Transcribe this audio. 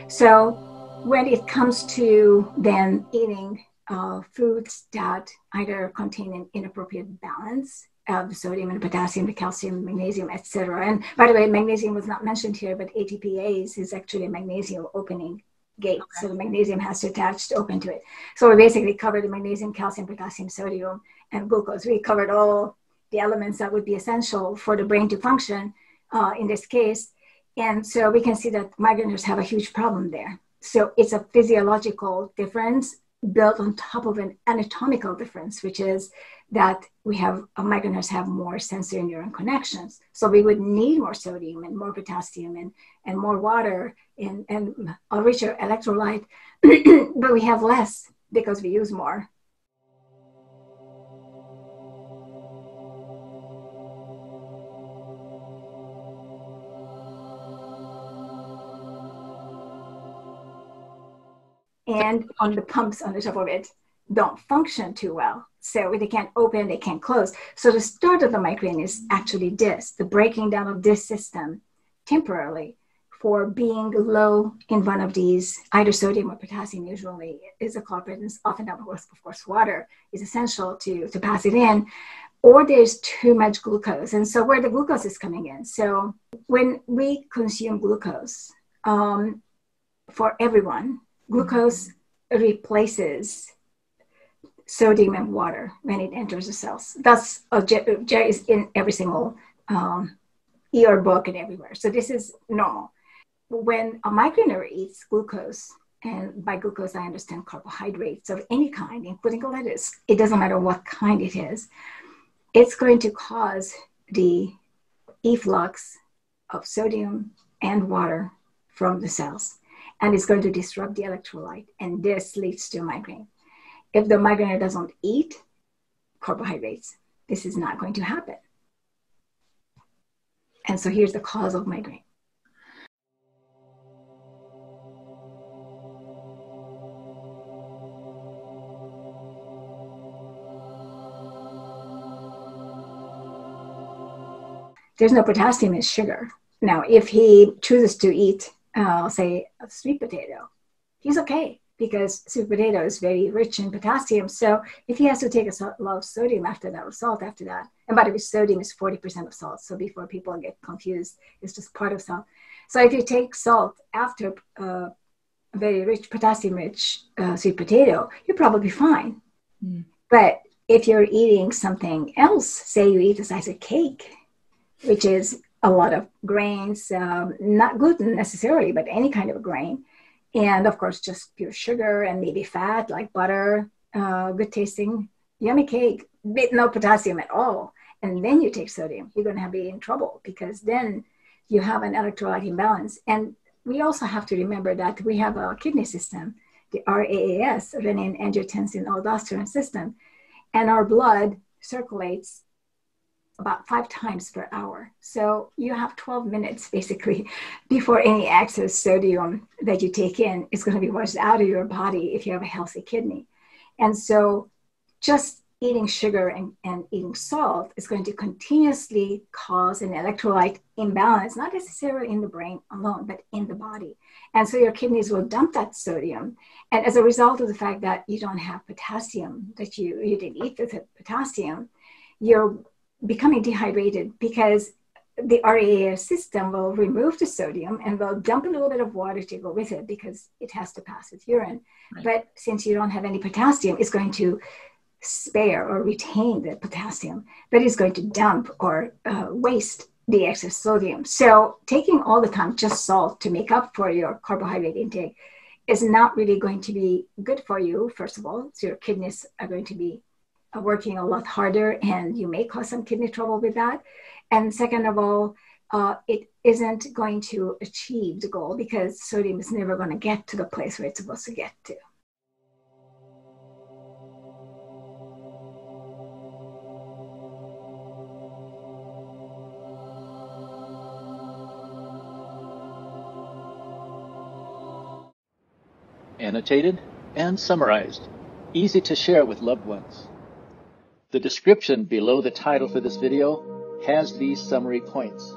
So when it comes to then eating foods that either contain an inappropriate balance of the sodium and potassium, the calcium, magnesium, etc. And by the way, magnesium was not mentioned here, but ATPase is actually a magnesium opening gate. Okay. So the magnesium has to attach to open to it. So we basically covered the magnesium, calcium, potassium, sodium, and glucose. We covered all the elements that would be essential for the brain to function in this case. And so we can see that migrainers have a huge problem there. So it's a physiological difference built on top of an anatomical difference, which is that migrainers have more sensory neuron connections. So we would need more sodium and more potassium and more water and a richer electrolyte, but we have less because we use more. And on the pumps on the top of it don't function too well. So they can't open, they can't close. So the start of the migraine is actually the breaking down of this system temporarily for being low in one of these, either sodium or potassium usually is a culprit, and often of course water is essential to pass it in, or there's too much glucose. And so where the glucose is coming in. So when we consume glucose, for everyone, glucose replaces sodium and water when it enters the cells. That's is in every single ER book and everywhere. So this is normal. When a migrainer eats glucose, and by glucose I understand carbohydrates of any kind, including lettuce, it doesn't matter what kind it is, it's going to cause the efflux of sodium and water from the cells. And it's going to disrupt the electrolyte, and this leads to migraine. If the migrainer doesn't eat carbohydrates, this is not going to happen. And so here's the cause of migraine. There's no potassium in sugar. Now, if he chooses to eat say a sweet potato, he's okay because sweet potato is very rich in potassium. So if he has to take a lot of sodium after that or salt after that, and by the way, sodium is 40% of salt. So before people get confused, it's just part of salt. So if you take salt after a very rich, potassium-rich sweet potato, you're probably fine. Mm. But if you're eating something else, say you eat a slice of cake, which is a lot of grains, not gluten necessarily, but any kind of grain. And of course, just pure sugar and maybe fat like butter, good tasting, yummy cake, with no potassium at all. And then you take sodium, you're going to be in trouble because then you have an electrolyte imbalance. And we also have to remember that we have a kidney system, the RAAS, renin angiotensin aldosterone system, and our blood circulates about 5 times per hour. So you have 12 minutes basically before any excess sodium that you take in is going to be washed out of your body if you have a healthy kidney. And so just eating sugar and eating salt is going to continuously cause an electrolyte imbalance, not necessarily in the brain alone, but in the body. And so your kidneys will dump that sodium. And as a result of the fact that you don't have potassium, that you didn't eat the potassium, you're becoming dehydrated because the RAAS system will remove the sodium and will dump a little bit of water to go with it because it has to pass with urine. Right. But since you don't have any potassium, it's going to spare or retain the potassium, but it's going to dump or waste the excess sodium. So taking all the time just salt to make up for your carbohydrate intake is not really going to be good for you, first of all. So your kidneys are going to be working a lot harder, and you may cause some kidney trouble with that. And second of all, it isn't going to achieve the goal because sodium is never going to get to the place where it's supposed to get to. Annotated and summarized, easy to share with loved ones. The description below the title for this video has these summary points.